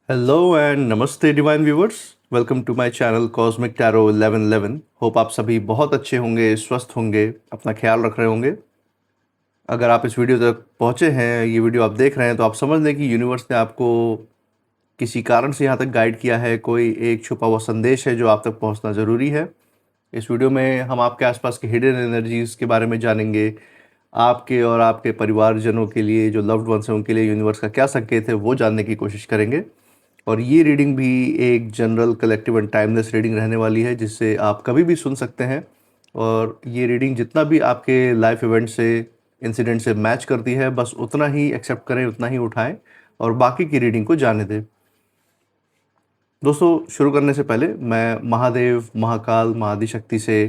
Hello and namaste divine viewers. Welcome to my channel cosmic tarot 1111। Hope आप सभी बहुत अच्छे होंगे, स्वस्थ होंगे, अपना ख्याल रख रहे होंगे। अगर आप इस वीडियो तक पहुंचे हैं, ये वीडियो आप देख रहे हैं, तो आप समझ लें कि यूनिवर्स ने आपको किसी कारण से यहाँ तक गाइड किया है। कोई एक छुपा हुआ संदेश है जो आप तक पहुंचना ज़रूरी है। इस वीडियो में हम आपके आसपास की हिडन एनर्जीज़ के बारे में जानेंगे। आपके और आपके परिवारजनों के लिए, जो लव्ड वंस हैं, उनके लिए यूनिवर्स का क्या संकेत है, वो जानने की कोशिश करेंगे। और ये रीडिंग भी एक general, collective and timeless reading रहने वाली है, जिससे आप कभी भी सुन सकते हैं। और ये रीडिंग जितना भी आपके लाइफ इवेंट से, इंसिडेंट से मैच करती है, बस उतना ही एक्सेप्ट करें, उतना ही उठाएं और बाकी की रीडिंग को जाने दें। दोस्तों, शुरू करने से पहले मैं महादेव, महाकाल, महाआदिशक्ति से,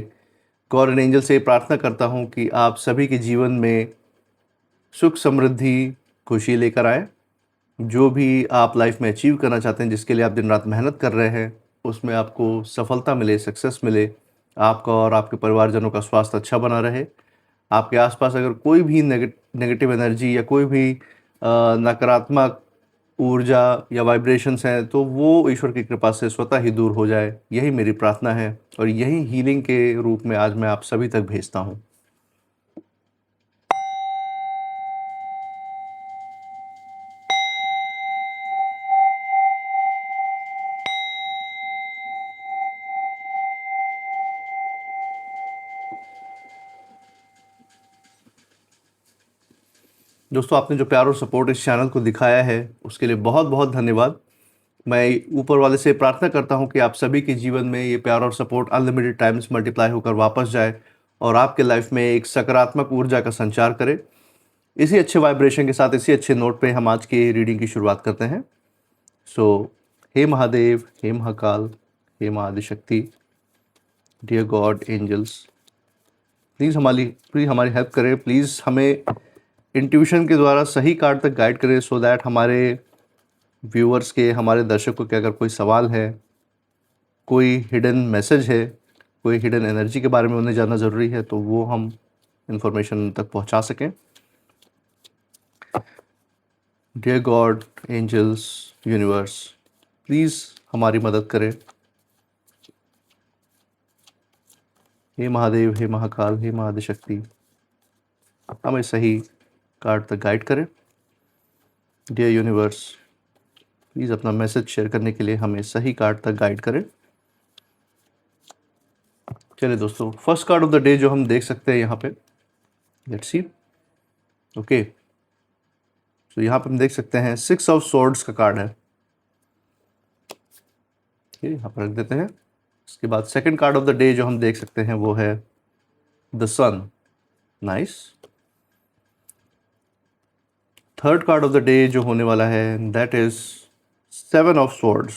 गॉड एंड एंजल से प्रार्थना करता हूँ कि आप सभी के जीवन में सुख, समृद्धि, खुशी लेकर आए। जो भी आप लाइफ में अचीव करना चाहते हैं, जिसके लिए आप दिन रात मेहनत कर रहे हैं, उसमें आपको सफलता मिले, सक्सेस मिले। आपका और आपके परिवारजनों का स्वास्थ्य अच्छा बना रहे। आपके आसपास अगर कोई भी नेगेटिव एनर्जी या कोई भी नकारात्मक ऊर्जा या वाइब्रेशंस हैं, तो वो ईश्वर की कृपा से स्वतः ही दूर हो जाए। यही मेरी प्रार्थना है और यही हीलिंग के रूप में आज मैं आप सभी तक भेजता हूँ। दोस्तों, आपने जो प्यार और सपोर्ट इस चैनल को दिखाया है, उसके लिए बहुत बहुत धन्यवाद। मैं ऊपर वाले से प्रार्थना करता हूं कि आप सभी के जीवन में ये प्यार और सपोर्ट अनलिमिटेड टाइम्स मल्टीप्लाई होकर वापस जाए और आपके लाइफ में एक सकारात्मक ऊर्जा का संचार करे। इसी अच्छे वाइब्रेशन के साथ, इसी अच्छे नोट पे हम आज की रीडिंग की शुरुआत करते हैं। सो हे महादेव, हे महाकाल, हे महाआदिशक्ति, डियर गॉड एंजल्स, प्लीज़ हमारी हेल्प करें। प्लीज़ हमें इंट्यूशन के द्वारा सही कार्ड तक गाइड करें, सो दैट हमारे व्यूअर्स के, हमारे दर्शकों के अगर कोई सवाल है, कोई हिडन मैसेज है, कोई हिडन एनर्जी के बारे में उन्हें जानना ज़रूरी है, तो वो हम इंफॉर्मेशन तक पहुंचा सकें। Dear God, angels, universe, please हमारी मदद करें। हे महादेव, हे महाकाल, हे महाआदिशक्ति, हमें सही कार्ड तक गाइड करें। डियर यूनिवर्स, प्लीज़ अपना मैसेज शेयर करने के लिए हमें सही कार्ड तक गाइड करें। चलिए दोस्तों, first card of the day जो हम देख सकते हैं यहाँ पे, लेट्स सी। ओके, तो यहाँ पे हम देख सकते हैं 6 ऑफ स्वॉर्ड्स का कार्ड है। यहाँ पर रख देते हैं। इसके बाद second card of the day जो हम देख सकते हैं वो है the sun. Nice. Third card of the day जो होने वाला है, that is 7 of swords.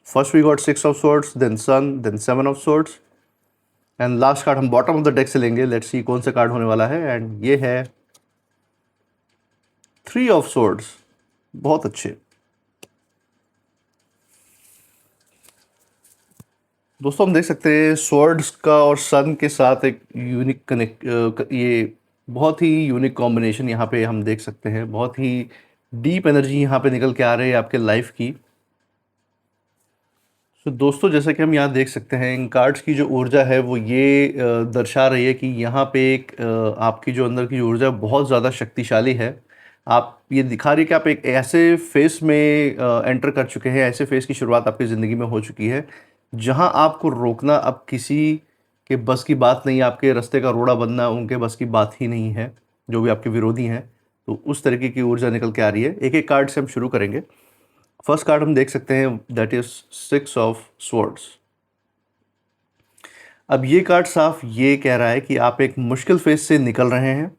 First we got 6 of swords, then sun, then 7 of swords, and last card हम बॉटम ऑफ द डेक से लेंगे। लेट्स सी कौन सा card होने वाला है, एंड ये है 3 ऑफ स्वॉर्ड्स। बहुत अच्छे दोस्तों, हम देख सकते हैं स्वॉर्ड्स का और सन के साथ एक यूनिक कनेक्ट, ये बहुत ही यूनिक कॉम्बिनेशन यहाँ पे हम देख सकते हैं। बहुत ही डीप एनर्जी यहाँ पे निकल के आ रही है आपके लाइफ की। तो दोस्तों, जैसा कि हम यहाँ देख सकते हैं, इन कार्ड्स की जो ऊर्जा है वो ये दर्शा रही है कि यहाँ पे एक आपकी जो अंदर की ऊर्जा बहुत ज़्यादा शक्तिशाली है। आप ये दिखा रही है कि आप एक ऐसे फेस में एंटर कर चुके हैं, ऐसे फेस की शुरुआत आपकी ज़िंदगी में हो चुकी है जहाँ आपको रोकना अब किसी के बस की बात नहीं है। आपके रास्ते का रोड़ा बनना उनके बस की बात ही नहीं है, जो भी आपके विरोधी हैं। तो उस तरीके की ऊर्जा निकल के आ रही है। एक एक कार्ड से हम शुरू करेंगे। फर्स्ट कार्ड हम देख सकते हैं, दैट इज 6 ऑफ स्वॉर्ड्स। अब ये कार्ड साफ ये कह रहा है कि आप एक मुश्किल फेज से निकल रहे हैं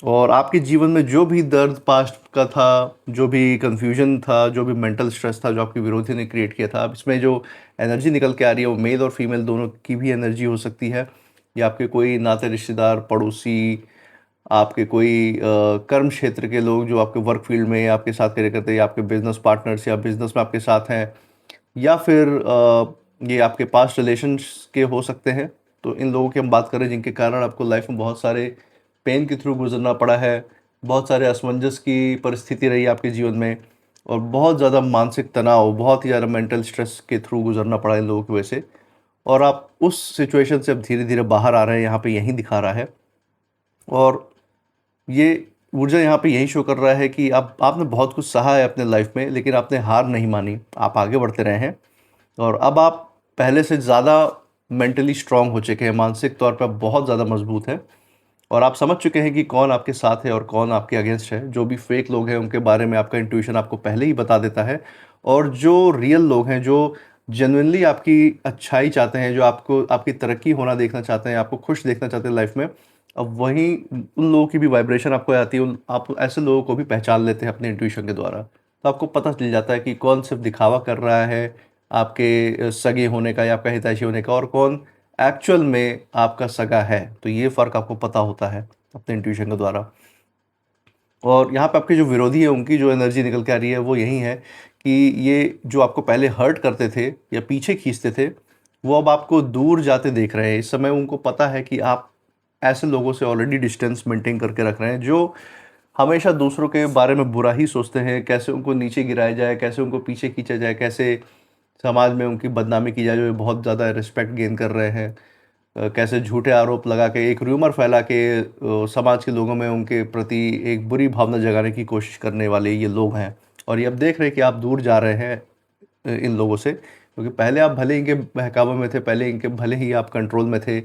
और आपके जीवन में जो भी दर्द पास्ट का था, जो भी कंफ्यूजन था, जो भी मेंटल स्ट्रेस था, जो आपके विरोधी ने क्रिएट किया था, अब इसमें जो एनर्जी निकल के आ रही है वो मेल और फीमेल दोनों की भी एनर्जी हो सकती है। या आपके कोई नाते रिश्तेदार, पड़ोसी, आपके कोई कर्म क्षेत्र के लोग जो आपके वर्क फील्ड में आपके साथ कार्य करते हैं, या आपके बिजनेस पार्टनर्स या बिजनेस में आपके साथ हैं, या फिर ये आपके पास्ट रिलेशंस के हो सकते हैं। तो इन लोगों की हम बात करें जिनके कारण आपको लाइफ में बहुत सारे पेन के थ्रू गुजरना पड़ा है, बहुत सारे असमंजस की परिस्थिति रही आपके जीवन में, और बहुत ज़्यादा मानसिक तनाव, बहुत ही ज़्यादा मेंटल स्ट्रेस के थ्रू गुजरना पड़ा इन लोगों की वजह से। और आप उस सिचुएशन से अब धीरे-धीरे बाहर आ रहे हैं, यहाँ पे यही दिखा रहा है। और ये ऊर्जा यहाँ पे यही शो कर रहा है कि आप आपने बहुत कुछ सहा है अपने लाइफ में, लेकिन आपने हार नहीं मानी, आप आगे बढ़ते रहे हैं। और अब आप पहले से ज़्यादा मेंटली स्ट्रांग हो चुके हैं, मानसिक तौर पे आप बहुत ज़्यादा मजबूत हैं। और आप समझ चुके हैं कि कौन आपके साथ है और कौन आपके अगेंस्ट है। जो भी फेक लोग हैं उनके बारे में आपका इंट्यूशन आपको पहले ही बता देता है। और जो रियल लोग हैं, जो जेन्युइनली आपकी अच्छाई चाहते हैं, जो आपको आपकी तरक्की होना देखना चाहते हैं, आपको खुश देखना चाहते हैं लाइफ में, अब वहीं उन लोगों की भी वाइब्रेशन आपको आती है। आप ऐसे लोगों को भी पहचान लेते हैं अपने इंट्यूशन के द्वारा। तो आपको पता चल जाता है कि कौन सिर्फ दिखावा कर रहा है आपके सगे होने का या आपका हितैषी होने का, और कौन एक्चुअल में आपका सगा है। तो ये फ़र्क आपको पता होता है अपने इंट्यूशन के द्वारा। और यहाँ पे आपके जो विरोधी है, उनकी जो एनर्जी निकल के आ रही है वो यही है कि ये जो आपको पहले हर्ट करते थे या पीछे खींचते थे, वो अब आपको दूर जाते देख रहे हैं। इस समय उनको पता है कि आप ऐसे लोगों से ऑलरेडी डिस्टेंस मेंटेन करके रख रहे हैं, जो हमेशा दूसरों के बारे में बुरा ही सोचते हैं, कैसे उनको नीचे गिराया जाए, कैसे उनको पीछे खींचा जाए, कैसे समाज में उनकी बदनामी की जाए, जो बहुत ज़्यादा रिस्पेक्ट गेन कर रहे हैं। कैसे झूठे आरोप लगा के, एक र्यूमर फैला के समाज के लोगों में उनके प्रति एक बुरी भावना जगाने की कोशिश करने वाले ये लोग हैं। और ये अब देख रहे हैं कि आप दूर जा रहे हैं इन लोगों से, क्योंकि पहले आप भले इनके बहकावे में थे, पहले इनके भले ही आप कंट्रोल में थे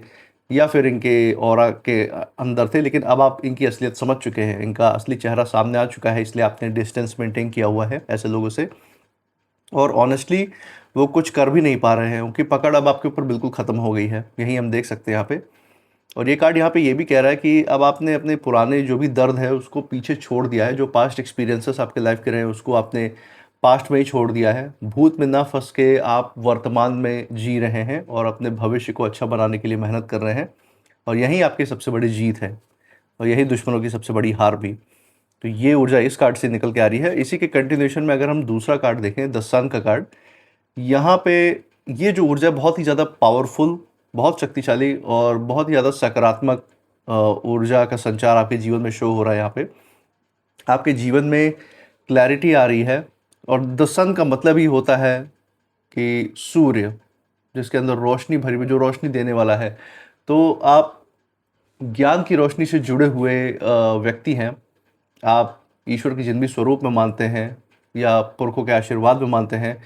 या फिर इनके ऑरा के अंदर थे, लेकिन अब आप इनकी असलियत समझ चुके हैं, इनका असली चेहरा सामने आ चुका है, इसलिए आपने डिस्टेंस मेंटेन किया हुआ है ऐसे लोगों से। और ऑनेस्टली वो कुछ कर भी नहीं पा रहे हैं, उनकी पकड़ अब आपके ऊपर बिल्कुल ख़त्म हो गई है, यही हम देख सकते हैं यहाँ पे। और ये कार्ड यहाँ पे ये भी कह रहा है कि अब आपने अपने पुराने जो भी दर्द है उसको पीछे छोड़ दिया है, जो पास्ट एक्सपीरियंसेस आपके लाइफ के रहे हैं उसको आपने पास्ट में ही छोड़ दिया है। भूत में ना फंस के आप वर्तमान में जी रहे हैं और अपने भविष्य को अच्छा बनाने के लिए मेहनत कर रहे हैं। और यही आपकी सबसे बड़ी जीत है, और यही दुश्मनों की सबसे बड़ी हार भी। तो ये ऊर्जा इस कार्ड से निकल के आ रही है। इसी के कंटिन्यूएशन में अगर हम दूसरा कार्ड देखें, द सन का कार्ड, यहाँ पे ये जो ऊर्जा है बहुत ही ज़्यादा पावरफुल, बहुत शक्तिशाली और बहुत ही ज़्यादा सकारात्मक ऊर्जा का संचार आपके जीवन में शो हो रहा है। यहाँ पे आपके जीवन में क्लैरिटी आ रही है। और द सन का मतलब ही होता है कि सूर्य, जिसके अंदर रोशनी भरी हुई, जो रोशनी देने वाला है। तो आप ज्ञान की रोशनी से जुड़े हुए व्यक्ति हैं। आप ईश्वर की जिन भी स्वरूप में मानते हैं या पुरखों के आशीर्वाद में मानते हैं,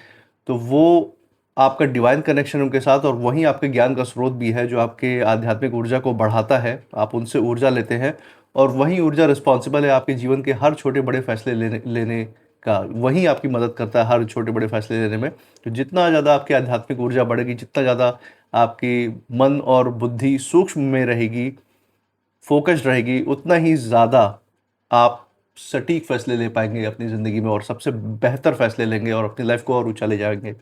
तो वो आपका डिवाइन कनेक्शन उनके साथ, और वहीं आपके ज्ञान का स्रोत भी है जो आपके आध्यात्मिक ऊर्जा को बढ़ाता है। आप उनसे ऊर्जा लेते हैं, और वही ऊर्जा रिस्पॉन्सिबल है आपके जीवन के हर छोटे बड़े फैसले लेने लेने का। वही आपकी मदद करता है हर छोटे बड़े फैसले लेने में। तो जितना ज़्यादा आपकी आध्यात्मिक ऊर्जा बढ़ेगी, जितना ज़्यादा आपकी मन और बुद्धि सूक्ष्म में रहेगी, फोकस्ड रहेगी, उतना ही ज़्यादा आप सटीक फैसले ले पाएंगे अपनी ज़िंदगी में, और सबसे बेहतर फैसले लेंगे और अपनी लाइफ को और ऊंचा ले जाएंगे।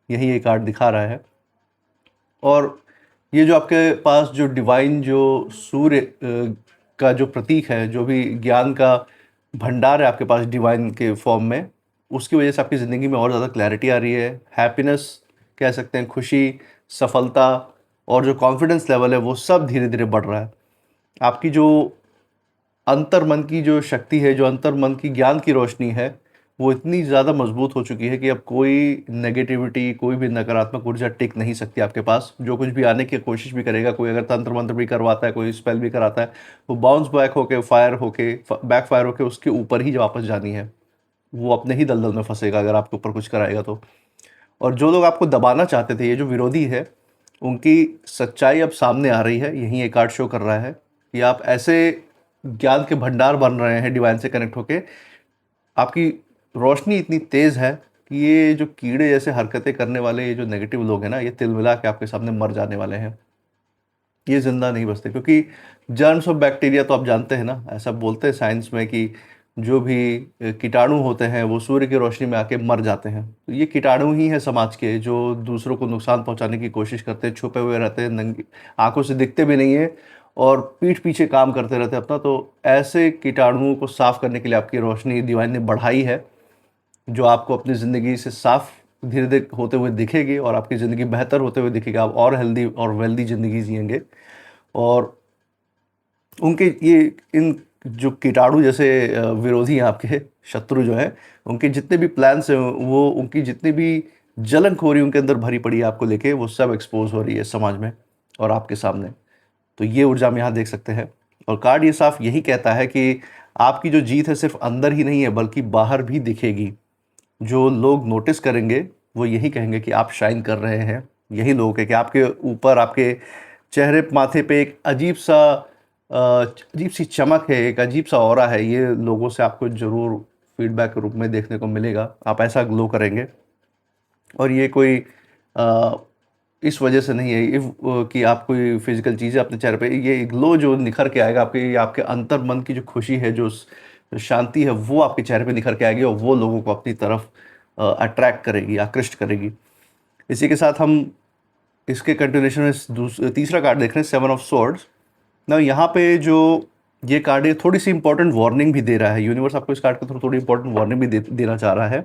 यही ये कार्ड दिखा रहा है। और ये जो आपके पास जो डिवाइन, जो सूर्य का जो प्रतीक है, जो भी ज्ञान का भंडार है आपके पास डिवाइन के फॉर्म में, उसकी वजह से आपकी ज़िंदगी में और ज़्यादा क्लैरिटी आ रही है। हैप्पीनेस कह सकते हैं, खुशी, सफलता और जो कॉन्फिडेंस लेवल है वो सब धीरे धीरे बढ़ रहा है। आपकी जो अंतर मन की जो शक्ति है, जो अंतर मन की ज्ञान की रोशनी है, वो इतनी ज़्यादा मजबूत हो चुकी है कि अब कोई नेगेटिविटी, कोई भी नकारात्मक ऊर्जा टिक नहीं सकती आपके पास। जो कुछ भी आने की कोशिश भी करेगा, कोई अगर तंत्र मंत्र भी करवाता है, कोई स्पेल भी कराता है, वो बाउंस बैक होके, फायर होके, बैक फायर होके उसके ऊपर ही वापस जानी है। वो अपने ही दलदल में फंसेगा अगर आपके ऊपर कुछ कराएगा तो। और जो लोग आपको दबाना चाहते थे, ये जो विरोधी है, उनकी सच्चाई अब सामने आ रही है। यही एक कार्ड शो कर रहा है कि आप ऐसे ज्ञान के भंडार बन रहे हैं डिवाइन से कनेक्ट होके। आपकी रोशनी इतनी तेज़ है कि ये जो कीड़े जैसे हरकतें करने वाले ये जो नेगेटिव लोग हैं ना, ये तिलमिला के आपके सामने मर जाने वाले हैं। ये ज़िंदा नहीं बचते, क्योंकि जर्म्स ऑफ बैक्टीरिया तो आप जानते हैं ना, ऐसा बोलते हैं साइंस में कि जो भी कीटाणु होते हैं वो सूर्य की रोशनी में आके मर जाते हैं। तो ये कीटाणु ही है समाज के, जो दूसरों को नुकसान पहुंचाने की कोशिश करते हैं, छुपे हुए रहते हैं, नंगी आंखों से दिखते भी नहीं है और पीठ पीछे काम करते रहते हैं अपना। तो ऐसे कीटाणुओं को साफ करने के लिए आपकी रोशनी डिवाइन ने बढ़ाई है, जो आपको अपनी ज़िंदगी से साफ धीरे धीरे होते हुए दिखेगी, और आपकी ज़िंदगी बेहतर होते हुए दिखेगी। आप और हेल्दी और वेल्दी ज़िंदगी जिएंगे। और उनके ये इन जो कीटाणु जैसे विरोधी हैं आपके, शत्रु जो हैं, उनके जितने भी प्लान्स हैं, वो उनकी जितनी भी जलनखोरी उनके अंदर भरी पड़ी है आपको लेके, वो सब एक्सपोज हो रही है समाज में और आपके सामने। तो ये ऊर्जा हम यहाँ देख सकते हैं। और कार्ड ये साफ यही कहता है कि आपकी जो जीत है सिर्फ अंदर ही नहीं है बल्कि बाहर भी दिखेगी। जो लोग नोटिस करेंगे वो यही कहेंगे कि आप शाइन कर रहे हैं। यही लोग है कि आपके ऊपर, आपके चेहरे माथे पे एक अजीब सी चमक है, एक अजीब सा ऑरा है। ये लोगों से आपको ज़रूर फीडबैक के रूप में देखने को मिलेगा। आप ऐसा ग्लो करेंगे। और ये कोई अ, इस वजह से नहीं है कि आप कोई फिजिकल चीज़ें अपने चेहरे पे, ये ग्लो जो निखर के आएगा आपके अंतर मन की जो खुशी है, जो शांति है, वो आपके चेहरे पे निखर के आएगी और वो लोगों को अपनी तरफ अट्रैक्ट करेगी, आकृष्ट करेगी। इसी के साथ हम इसके कंटिन्यूएशन में तीसरा कार्ड देख रहे हैं, 7 ऑफ स्वॉर्ड्स। ना यहाँ पे जो ये कार्ड है, थोड़ी सी इंपॉर्टेंट वार्निंग भी दे रहा है। यूनिवर्स आपको इस कार्ड के थ्रू थोड़ी इंपॉर्टेंट वार्निंग भी देना चाह रहा है,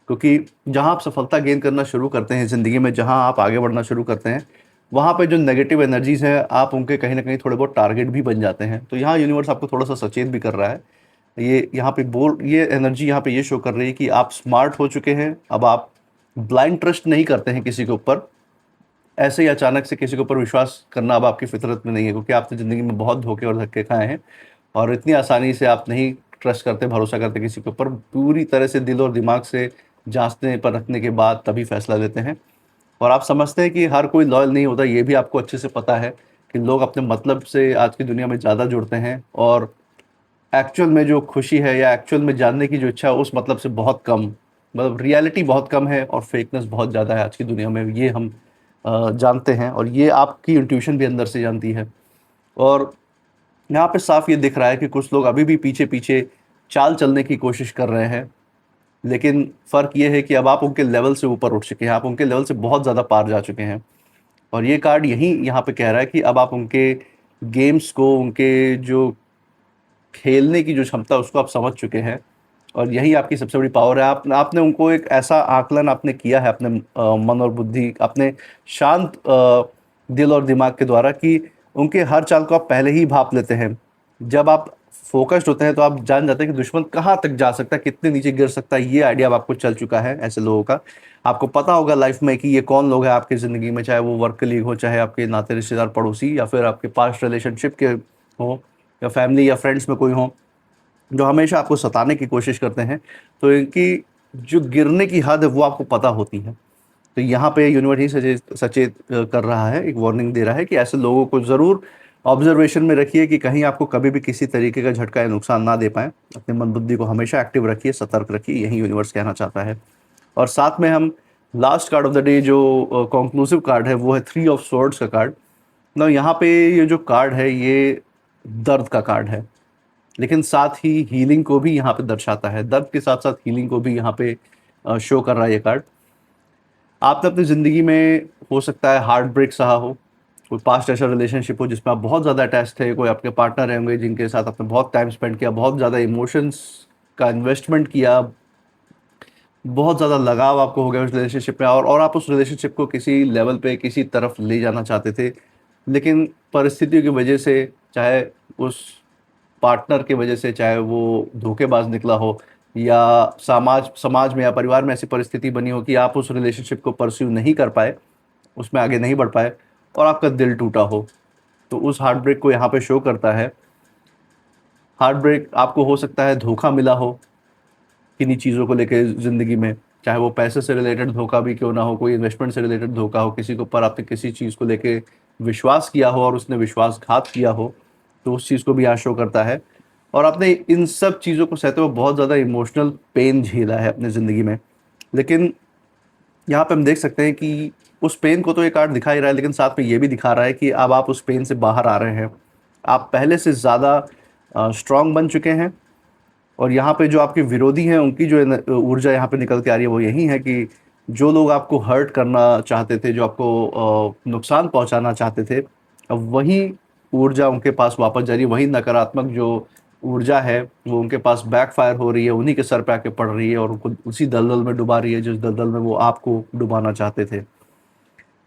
क्योंकि जहाँ आप सफलता गेन करना शुरू करते हैं ज़िंदगी में, जहाँ आप आगे बढ़ना शुरू करते हैं, वहाँ पे जो नेगेटिव एनर्जीज़ हैं, आप उनके कहीं ना कहीं थोड़े बहुत टारगेट भी बन जाते हैं। तो यहाँ यूनिवर्स आपको थोड़ा सा सचेत भी कर रहा है। ये एनर्जी यहाँ पे ये शो कर रही है कि आप स्मार्ट हो चुके हैं। अब आप ब्लाइंड ट्रस्ट नहीं करते हैं किसी के ऊपर। ऐसे ही अचानक से किसी के ऊपर विश्वास करना अब आपकी फितरत में नहीं है, क्योंकि आपने ज़िंदगी में बहुत धोखे और धक्के खाए हैं और इतनी आसानी से आप नहीं ट्रस्ट करते, भरोसा करते किसी के ऊपर। पूरी तरह से दिल और दिमाग से जांचने परखने के बाद तभी फैसला लेते हैं। और आप समझते हैं कि हर कोई लॉयल नहीं होता। ये भी आपको अच्छे से पता है कि लोग अपने मतलब से आज की दुनिया में ज़्यादा जुड़ते हैं और एक्चुअल में जो खुशी है या एक्चुअल में जानने की जो इच्छा है, उस मतलब से बहुत कम, मतलब रियलिटी बहुत कम है और फेकनेस बहुत ज़्यादा है आज की दुनिया में। ये हम जानते हैं और ये आपकी इंट्यूशन भी अंदर से जानती है। और यहाँ पे साफ ये दिख रहा है कि कुछ लोग अभी भी पीछे पीछे चाल चलने की कोशिश कर रहे हैं, लेकिन फ़र्क ये है कि अब आप उनके लेवल से ऊपर उठ चुके हैं, आप उनके लेवल से बहुत ज़्यादा पार जा चुके हैं। और ये कार्ड यही यहाँ पे कह रहा है कि अब आप उनके गेम्स को, उनके जो खेलने की जो क्षमता, उसको आप समझ चुके हैं और यही आपकी सबसे बड़ी पावर है। आपने उनको एक ऐसा आकलन आपने किया है अपने मन और बुद्धि, अपने शांत दिल और दिमाग के द्वारा, कि उनके हर चाल को आप पहले ही भाप लेते हैं। जब आप फोकस्ड होते हैं तो आप जान जाते हैं कि दुश्मन कहाँ तक जा सकता है, कितने नीचे गिर सकता है। ये आइडिया अब आपको चल चुका है ऐसे लोगों का। आपको पता होगा लाइफ में कि ये कौन लोग हैं आपकी ज़िंदगी में, चाहे वो वर्क कलीग हो, चाहे आपके नाते रिश्तेदार पड़ोसी, या फिर आपके पास्ट रिलेशनशिप के हो, या फैमिली या फ्रेंड्स में कोई हो, जो हमेशा आपको सताने की कोशिश करते हैं। तो इनकी जो गिरने की हद है वो आपको पता होती है। तो यहाँ पे यूनिवर्स ही सचेत कर रहा है, एक वार्निंग दे रहा है कि ऐसे लोगों को ज़रूर ऑब्जर्वेशन में रखिए कि कहीं आपको कभी भी किसी तरीके का झटका या नुकसान ना दे पाएँ। अपने मन बुद्धि को हमेशा एक्टिव रखिए, सतर्क रखिए, यही यूनिवर्स कहना चाहता है। और साथ में हम last card of the day, जो कंक्लूसिव कार्ड है, वो है 3 ऑफ स्वॉर्ड्स का कार्ड। ना यहाँ पे ये जो कार्ड है, ये दर्द का कार्ड है, लेकिन साथ ही हीलिंग को भी यहाँ पे दर्शाता है। दर्द के साथ साथ हीलिंग को भी यहाँ पे शो कर रहा है ये कार्ड। आपने अपनी ज़िंदगी में हो सकता है हार्ट ब्रेक सहा हो, कोई पास्ट ऐसा रिलेशनशिप हो जिसमें आप बहुत ज़्यादा अटैच थे, कोई आपके पार्टनर होंगे जिनके साथ आपने बहुत टाइम स्पेंड किया, बहुत ज़्यादा इमोशंस का इन्वेस्टमेंट किया, बहुत ज़्यादा लगाव आपको हो गया उस रिलेशनशिप में, और आप उस रिलेशनशिप को किसी लेवल पे, किसी तरफ ले जाना चाहते थे, लेकिन परिस्थितियों की वजह से, चाहे उस पार्टनर की वजह से, चाहे वो धोखेबाज निकला हो, या समाज समाज में या परिवार में ऐसी परिस्थिति बनी हो कि आप उस रिलेशनशिप को परस्यू नहीं कर पाए, उसमें आगे नहीं बढ़ पाए और आपका दिल टूटा हो, तो उस हार्ट ब्रेक को यहाँ पे शो करता है। हार्ट ब्रेक आपको हो सकता है धोखा मिला हो किन्हीं चीज़ों को लेके ज़िंदगी में, चाहे वो पैसे से रिलेटेड धोखा भी क्यों ना हो, कोई इन्वेस्टमेंट से रिलेटेड धोखा हो, किसी के ऊपर आपने किसी चीज़ को लेके विश्वास किया हो और उसने विश्वासघात किया हो, तो उस चीज़ को भी यहाँ शो करता है। और आपने इन सब चीज़ों को सहते हुए बहुत ज़्यादा इमोशनल पेन झेला है अपनी ज़िंदगी में, लेकिन यहाँ पे हम देख सकते हैं कि उस पेन को तो ये कार्ड दिखा ही रहा है, लेकिन साथ में ये भी दिखा रहा है कि अब आप उस पेन से बाहर आ रहे हैं। आप पहले से ज़्यादा स्ट्रांग बन चुके हैं। और यहाँ पे जो आपके विरोधी हैं, उनकी जो ऊर्जा यहाँ पे निकल के आ रही है, वो यही है कि जो लोग आपको हर्ट करना चाहते थे, जो आपको नुकसान पहुँचाना चाहते थे, अब वही ऊर्जा उनके पास वापस जा रही है। वही नकारात्मक जो ऊर्जा है वो उनके पास बैकफायर हो रही है, उन्हीं के सर पे आके पड़ रही है और उनको उसी दलदल में डुबा रही है जिस दलदल में वो आपको डुबाना चाहते थे।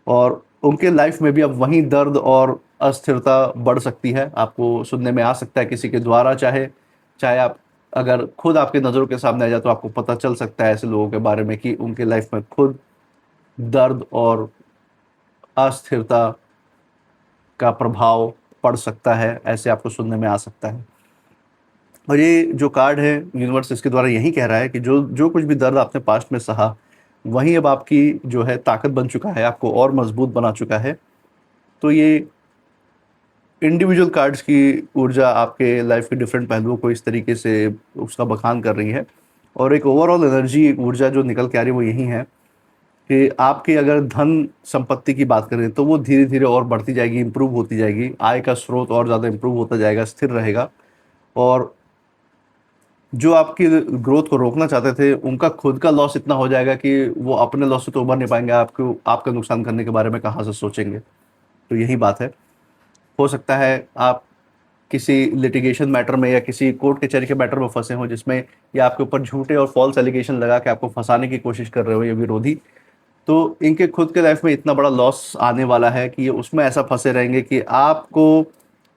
और उनके लाइफ में भी अब वही दर्द और अस्थिरता बढ़ सकती है, आपको सुनने में आ सकता है किसी के द्वारा, चाहे चाहे आप अगर खुद आपके नज़रों के सामने आ जाए तो आपको पता चल सकता है ऐसे लोगों के बारे में कि उनके लाइफ में खुद दर्द और अस्थिरता का प्रभाव पड़ सकता है, ऐसे आपको सुनने में आ सकता है। और ये जो कार्ड है, यूनिवर्स इसके द्वारा यही कह रहा है कि जो जो कुछ भी दर्द आपने पास्ट में सहा, वही अब आपकी जो है ताकत बन चुका है, आपको और मजबूत बना चुका है। तो ये इंडिविजुअल कार्ड्स की ऊर्जा आपके लाइफ के डिफरेंट पहलुओं को इस तरीके से उसका बखान कर रही है। और एक ओवरऑल एनर्जी, एक ऊर्जा जो निकल के आ रही है वो यही है कि आपकी अगर धन संपत्ति की बात करें तो वो धीरे धीरे और बढ़ती जाएगी, इंप्रूव होती जाएगी, आय का स्रोत और ज़्यादा इंप्रूव होता जाएगा, स्थिर रहेगा। और जो आपकी ग्रोथ को रोकना चाहते थे उनका खुद का लॉस इतना हो जाएगा कि वो अपने लॉस से तो उभर नहीं पाएंगे, आपको आपका नुकसान करने के बारे में कहाँ से सोचेंगे। तो यही बात है। हो सकता है आप किसी लिटिगेशन मैटर में या किसी कोर्ट कचहरी के मैटर में फंसे हों जिसमें या आपके ऊपर झूठे और फॉल्स एलिगेशन लगा के आपको फंसाने की कोशिश कर रहे हो ये विरोधी। तो इनके खुद के लाइफ में इतना बड़ा लॉस आने वाला है कि ये उसमें ऐसा फंसे रहेंगे कि आपको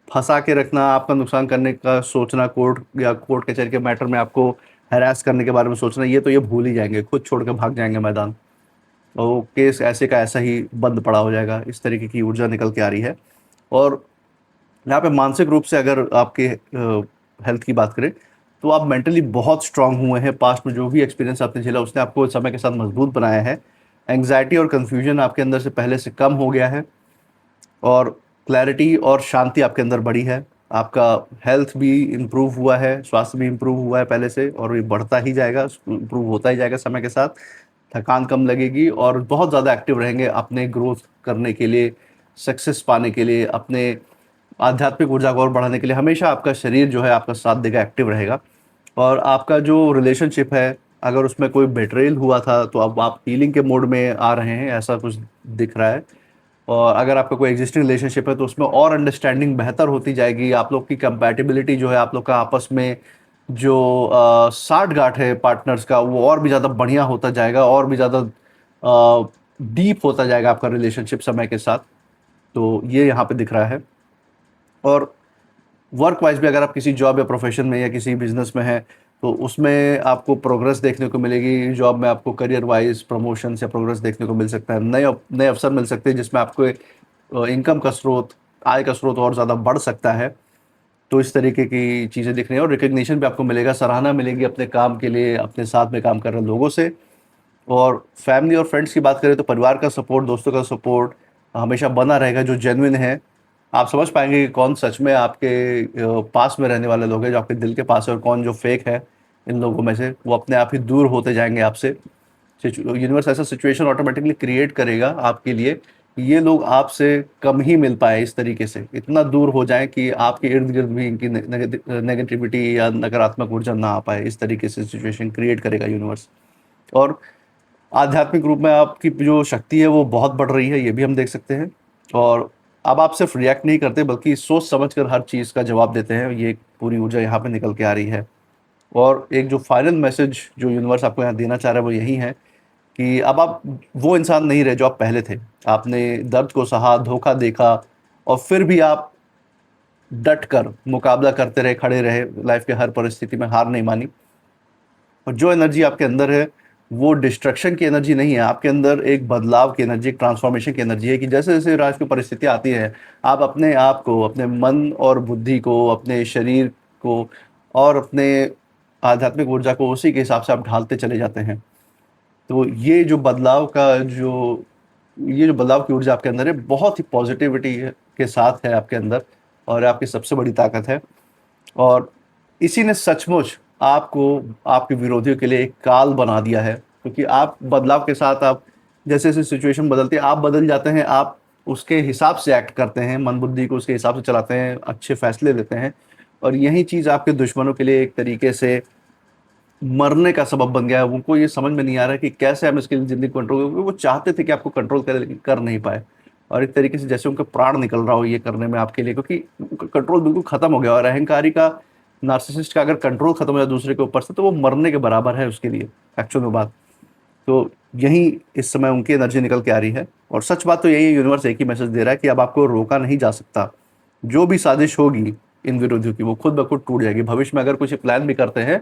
फंसा के रखना, आपका नुकसान करने का सोचना, कोर्ट या कोर्ट कचहरी के मैटर में आपको हैरास करने के बारे में सोचना, ये तो ये भूल ही जाएंगे, खुद छोड़ के भाग जाएंगे मैदान। और वो केस ऐसे का ऐसा ही बंद पड़ा हो जाएगा। इस तरीके की ऊर्जा निकल के आ रही है। और यहाँ पे मानसिक रूप से अगर आपके हेल्थ की बात करें तो आप मेंटली बहुत स्ट्रांग हुए हैं। पास्ट में जो भी एक्सपीरियंस आपने झेला उसने आपको समय के साथ मजबूत बनाया है। एंग्जाइटी और कन्फ्यूजन आपके अंदर से पहले से कम हो गया है और क्लैरिटी और शांति आपके अंदर बढ़ी है। आपका हेल्थ भी इम्प्रूव हुआ है, स्वास्थ्य भी इम्प्रूव हुआ है पहले से, और ये बढ़ता ही जाएगा, इम्प्रूव होता ही जाएगा समय के साथ। थकान कम लगेगी और बहुत ज़्यादा एक्टिव रहेंगे अपने ग्रोथ करने के लिए, सक्सेस पाने के लिए, अपने आध्यात्मिक ऊर्जा को और बढ़ाने के लिए। हमेशा आपका शरीर जो है आपका साथ देगा, एक्टिव रहेगा। और आपका जो रिलेशनशिप है, अगर उसमें कोई बेट्रेयल हुआ था तो अब आप हीलिंग के मोड में आ रहे हैं, ऐसा कुछ दिख रहा है। और अगर आपका कोई एग्जिस्टिंग रिलेशनशिप है तो उसमें और अंडरस्टैंडिंग बेहतर होती जाएगी। आप लोग की कंपैटिबिलिटी जो है, आप लोग का आपस में जो साठ गांठ है पार्टनर्स का, वो और भी ज़्यादा बढ़िया होता जाएगा, और भी ज़्यादा डीप होता जाएगा आपका रिलेशनशिप समय के साथ। तो ये यहाँ पे दिख रहा है। और वर्क वाइज भी अगर आप किसी जॉब या प्रोफेशन में या किसी बिजनेस में हैं तो उसमें आपको प्रोग्रेस देखने को मिलेगी। जॉब में आपको करियर वाइज प्रमोशन या प्रोग्रेस देखने को मिल सकता है, नए नए अवसर मिल सकते हैं जिसमें आपको इनकम का स्रोत, आय का स्रोत और ज़्यादा बढ़ सकता है। तो इस तरीके की चीज़ें दिख रही हैं। और रिकग्निशन भी आपको मिलेगा, सराहना मिलेगी अपने काम के लिए, अपने साथ में काम कर रहे लोगों से। और फैमिली और फ्रेंड्स की बात करें तो परिवार का सपोर्ट, दोस्तों का सपोर्ट हमेशा बना रहेगा जो जेन्युइन है। आप समझ पाएंगे कि कौन सच में आपके पास में रहने वाले लोग हैं, जो आपके दिल के पास है, और कौन जो फेक है। इन लोगों में से वो अपने आप ही दूर होते जाएंगे आपसे। यूनिवर्स ऐसा सिचुएशन ऑटोमेटिकली क्रिएट करेगा आपके लिए कि ये लोग आपसे कम ही मिल पाए, इस तरीके से इतना दूर हो जाए कि आपके इर्द गिर्द भी इनकी नेगेटिविटी या नकारात्मक ऊर्जा ना आ पाए। इस तरीके से सिचुएशन क्रिएट करेगा यूनिवर्स। और आध्यात्मिक रूप में आपकी जो शक्ति है वो बहुत बढ़ रही है, ये भी हम देख सकते हैं। और अब आप सिर्फ रिएक्ट नहीं करते बल्कि सोच समझ कर हर चीज़ का जवाब देते हैं। ये पूरी ऊर्जा यहाँ पे निकल के आ रही है। और एक जो फाइनल मैसेज जो यूनिवर्स आपको यहाँ देना चाह रहा है वो यही है कि अब आप वो इंसान नहीं रहे जो आप पहले थे। आपने दर्द को सहा, धोखा देखा, और फिर भी आप डट कर मुकाबला करते रहे, खड़े रहे, लाइफ के हर परिस्थिति में हार नहीं मानी। और जो एनर्जी आपके अंदर है वो डिस्ट्रक्शन की एनर्जी नहीं है, आपके अंदर एक बदलाव की एनर्जी, एक ट्रांसफॉर्मेशन की एनर्जी है कि जैसे जैसे राज की परिस्थितियाँ आती हैं आप अपने आप को, अपने मन और बुद्धि को, अपने शरीर को और अपने आध्यात्मिक ऊर्जा को उसी के हिसाब से आप ढालते चले जाते हैं। तो ये जो बदलाव की ऊर्जा आपके अंदर है बहुत ही पॉजिटिविटी के साथ है आपके अंदर, और आपकी सबसे बड़ी ताकत है। और इसी ने सचमुच आपको आपके विरोधियों के लिए एक काल बना दिया है, क्योंकि आप बदलाव के साथ, आप जैसे जैसे सिचुएशन बदलती है आप बदल जाते हैं, आप उसके हिसाब से एक्ट करते हैं, मन बुद्धि को उसके हिसाब से चलाते हैं, अच्छे फैसले लेते हैं। और यही चीज़ आपके दुश्मनों के लिए एक तरीके से मरने का सबब बन गया है। उनको ये समझ में नहीं आ रहा है कि कैसे हम इसकी ज़िंदगी कंट्रोल करें, क्योंकि वो चाहते थे कि आपको कंट्रोल करें लेकिन कर नहीं पाए। और एक तरीके से जैसे उनका प्राण निकल रहा हो ये करने में आपके लिए, क्योंकि उनका कंट्रोल बिल्कुल खत्म हो गया। और अहंकारी का, नार्सिसिस्ट का अगर कंट्रोल खत्म हो जाए दूसरे के ऊपर से तो वो मरने के बराबर है उसके लिए, एक्चुअल में बात। तो यही इस समय उनकी एनर्जी निकल के आ रही है। और सच बात तो यही है, यूनिवर्स एक ही मैसेज दे रहा है कि अब आपको रोका नहीं जा सकता। जो भी साजिश होगी इन विरोधियों की वो खुद ब खुद टूट जाएगी। भविष्य में अगर कुछ प्लान भी करते हैं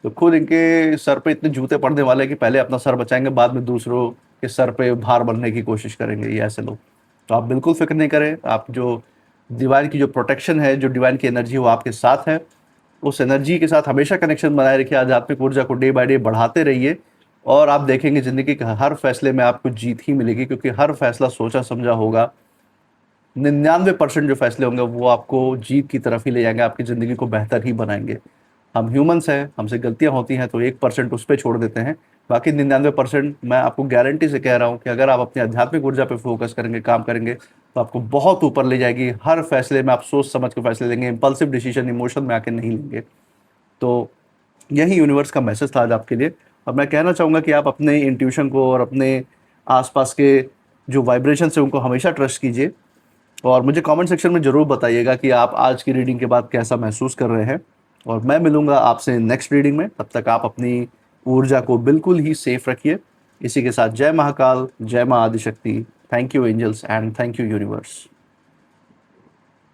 तो खुद इनके सर पे इतने जूते पड़ने वाले हैं कि पहले अपना सर बचाएंगे, बाद में दूसरों के सर पे भार बनने की कोशिश करेंगे ये ऐसे लोग। तो आप बिल्कुल फिक्र नहीं करें, आप जो डिवाइन की जो प्रोटेक्शन है, जो डिवाइन की एनर्जी है वो आपके साथ है। उस एनर्जी के साथ हमेशा कनेक्शन बनाए रखिए, आध्यात्मिक ऊर्जा को डे बाय डे बढ़ाते रहिए और आप देखेंगे ज़िंदगी के हर फैसले में आपको जीत ही मिलेगी, क्योंकि हर फैसला सोचा समझा होगा। 99% जो फैसले होंगे वो आपको जीत की तरफ ही ले जाएंगे, आपकी ज़िंदगी को बेहतर ही बनाएंगे। हम ह्यूमंस हैं, हमसे गलतियां होती हैं तो 1% उस पर छोड़ देते हैं, बाकी 99% मैं आपको गारंटी से कह रहा हूँ कि अगर आप अपनी आध्यात्मिक ऊर्जा पे फोकस करेंगे, काम करेंगे, तो आपको बहुत ऊपर ले जाएगी। हर फैसले में आप सोच समझ के फैसले लेंगे, इंपल्सिव डिसीजन इमोशन में आके नहीं लेंगे। तो यही यूनिवर्स का मैसेज था आज आपके लिए। और मैं कहना चाहूँगा कि आप अपने इंट्यूशन को और अपने आसपास के जो वाइब्रेशन है उनको हमेशा ट्रस्ट कीजिए। और मुझे कमेंट सेक्शन में ज़रूर बताइएगा कि आप आज की रीडिंग के बाद कैसा महसूस कर रहे हैं। और मैं मिलूंगा आपसे नेक्स्ट रीडिंग में, तब तक आप अपनी ऊर्जा को बिल्कुल ही सेफ रखिए। इसी के साथ जय महाकाल, जय माँ Adishakti. Thank you angels and thank you universe.